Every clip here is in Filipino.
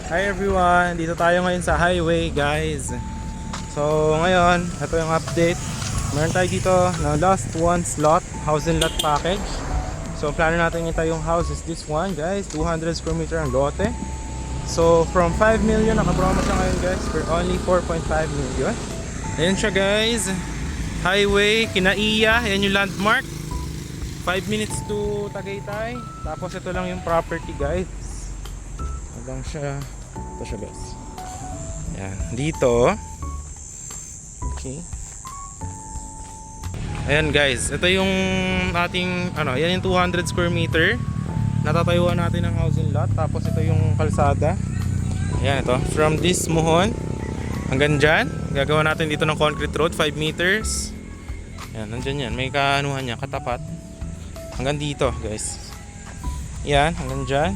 Hi everyone! Dito tayo ngayon sa highway guys. So ngayon, ito yung update. Meron tayo dito na last one slot, house and lot package. So plano natin ito yung house is this one guys, 200 square meter ang lote. So from 5 million, nakapromo siya ngayon guys for only 4.5 million. Ayan siya guys, highway, Kinaiya, yan yung landmark. 5 minutes to Tagaytay. Tapos ito lang yung property guys. Lang siya. Ito siya guys. Yan. Dito. Okay. Ayan guys. Ito yung ating yan yung 200 square meter. Natatayuan natin ng housing lot. Tapos ito yung kalsada. Ayan ito. From this muhon hanggang dyan. Gagawa natin dito ng concrete road. 5 meters. Ayan. Nandyan yan. May kaanuhan niya. Katapat. Hanggang dito guys. Yan. Hanggang dyan.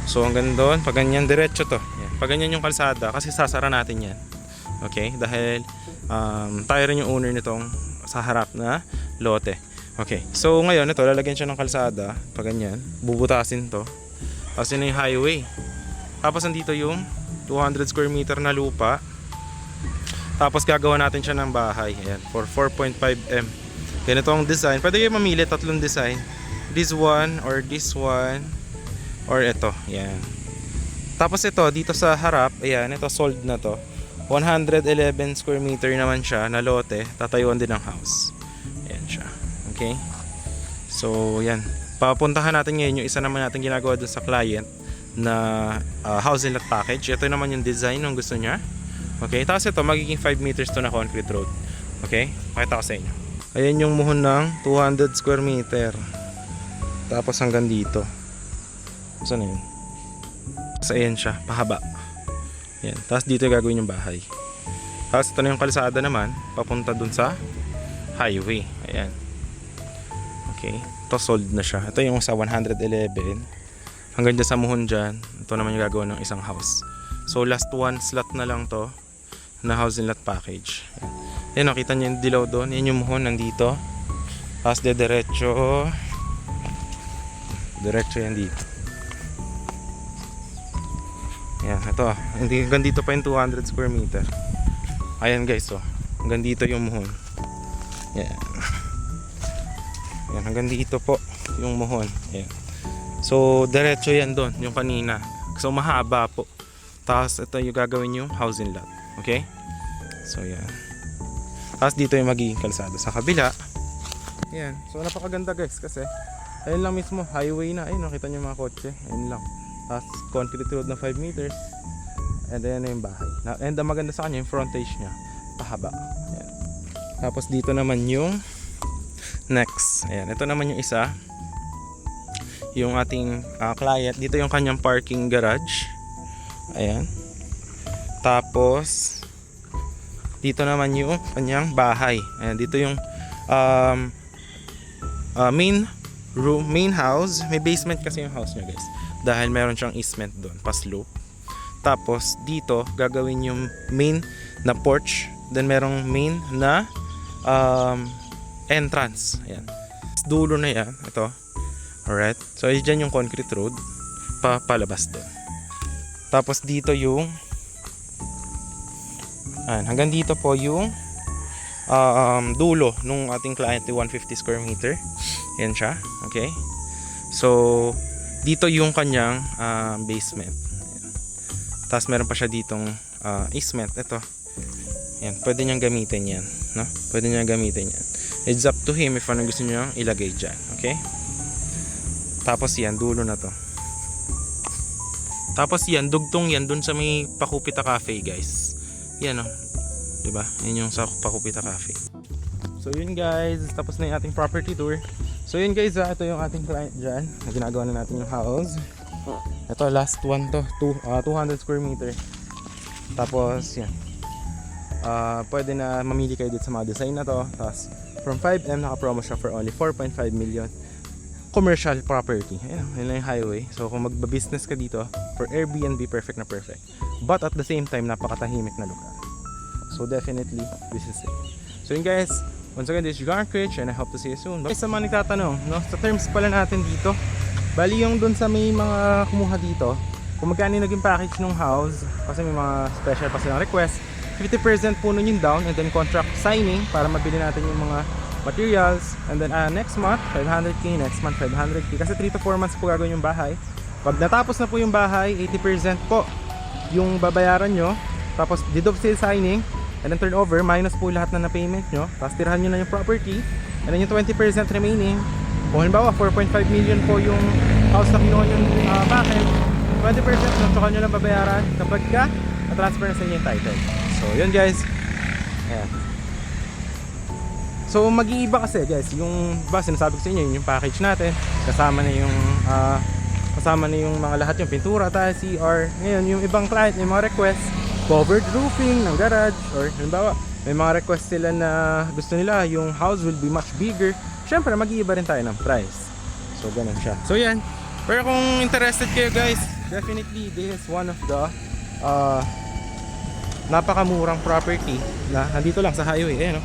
So hanggang doon, pag ganyan diretso to. Yan. Pag ganyan yung kalsada, kasi sasara natin yan. Okay? Dahil tayo rin yung owner nitong sa harap na lote. Okay. So ngayon, ito, lalagyan siya ng kalsada. Pag ganyan, bubutasin to. Tapos yun yung highway. Tapos nandito yung 200 square meter na lupa. Tapos gagawa natin siya ng bahay. Ayan, for 4.5M. Ganito ang design. Pwede kayo mamili, tatlong design. This one, or this one, or ito, yan. Tapos ito, dito sa harap, ayan, ito sold na to. 111 square meter naman siya na lote. Tatayuan din ng house. Ayan siya. Okay? So, yan. Papuntahan natin ngayon yung isa naman natin ginagawa dun sa client na house and lot package. Ito naman yung design ng gusto niya. Okay? Tapos ito, magiging 5 meters to na concrete road. Okay? Pakita ko sa inyo. Ayan yung muhon ng 200 square meter. Tapos hanggang dito. Saan na yun? Sa ayan siya, pahaba. Yan. Tapos dito gagawin yung bahay. Tapos ito na yung kalsada naman, papunta dun sa highway. Ayan. Okay. Ito sold na siya. Ito yung sa 111. Hanggang dyan sa muhon dyan. Ito naman yung gagawin ng isang house. So last one slot na lang to na house and lot package. Ayan. Ayan, nakita nyo yung dilaw doon. Yan yung muhon nandito. Tapos diretso. Diretso yan dito. Yan, ito. Hanggang dito pa yung 200 square meter. Ayan guys, oh. Hanggang dito yung muhon. Yan. Yan, hanggang dito po yung muhon. Yan. So, diretso yan doon, yung kanina. So, mahaba po. Tapos, ito yung gagawin yung housing lot. Okay? So, yan. Tapos, dito yung magiging kalsada sa kabila. Yan. So, napakaganda guys kasi ayun lang mismo, highway na. Ayun, nakita nyo yung mga kotse. Ayun lang. Tapos concrete road na 5 meters. And then yung bahay. And ang maganda sa kanya yung frontage niya, pahaba. Ayan. Tapos dito naman yung next. Ayan, ito naman yung isa. Yung ating client, dito yung kanyang parking garage. Ayan. Tapos dito naman yung kanyang bahay. Ayan, dito yung main house. May basement kasi yung house niya guys. Dahil meron siyang easement doon, pa-slope. Tapos dito gagawin yung main na porch, then merong main na entrance. Ayan. Dulo na yan, ito. Alright. So diyan yung concrete road palabas doon. Tapos dito yung hanggang dito po yung dulo nung ating client, 150 square meter. Yan siya. Okay. So dito yung kanyang basement. Ayan. Tapos meron pa siya ditong easement. Ito. Ayan. Pwede niyang gamitin yan. No? Pwede niyang gamitin yan. It's up to him if ano gusto niyo ilagay dyan. Okay? Tapos yan. Dulo na to. Tapos yan. Dugtong yan dun sa may Pakupita Cafe guys. Yan o. Diba? Yan yung sa Pakupita Cafe. So yun guys. Tapos na yung ating property tour. So yun guys, ito yung ating client dyan na ginagawa na natin yung house. Ito last one to, 200 square meter. Tapos yan, pwede na mamili kayo dito sa mga design na to. Tapos from 5M naka-promo siya for only 4.5 million. Commercial property. Ayan, yun lang yung highway. So kung magba-business ka dito for Airbnb, perfect na perfect. But at the same time, napakatahimik na lugar. So definitely, this is it. So yun guys, once again, this is Garn Critch and I hope to see you soon. Guys, sa mga nagtatanong, no, sa terms pala natin dito, bali yung dun sa may mga kumuha dito, kung magkano yung naging package ng house, kasi may mga special pa silang request, 50% po nun yung down and then contract signing para mabili natin yung mga materials, and then next month 500k, next month 500k, kasi 3 to 4 months po gagawin yung bahay. Pag natapos na po yung bahay, 80% po yung babayaran nyo, tapos deed of sale signing, and then turnover, minus po lahat na na-payment nyo, tapos tirahan nyo na yung property, and then yung 20% remaining, kung halimbawa 4.5 million po yung house na kinuha yung package, 20% nun, tsaka nyo lang babayaran kapag ka na-transfer na sa inyo yung title. So yun guys, ayan. So mag-iiba kasi guys, yung sinasabi ko sa inyo, yung package natin, kasama na yung mga lahat, yung pintura, tiles, CR. Ngayon yung ibang client, may mga request, covered roofing ng garage, or halimbawa may mga request sila na gusto nila yung house will be much bigger. Syempre mag-iiba rin tayo ng price. So ganun siya. So yan. Pero kung interested kayo guys, definitely this is one of the napakamurang property na nandito lang sa highway. Ayan, no?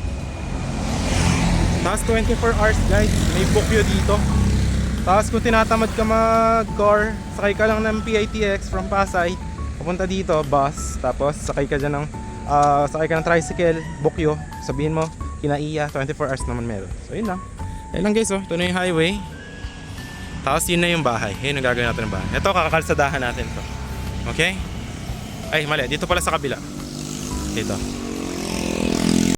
Tapos 24 hours guys, may bookyo dito. Tapos kung tinatamad ka mag-car, sakay ka lang ng PITX from Pasay papunta dito, bus, tapos sakay ka dyan ng tricycle, bookyo, sabihin mo kinaiya, 24 hours naman meron. So yun lang. Yun lang guys, oh. Ito na yung highway. Tapos yun na yung bahay. Yun ang gagawin natin ng bahay. Ito, kakakalsadahan natin to. Okay? Ay, mali. Dito pala sa kabila. Dito.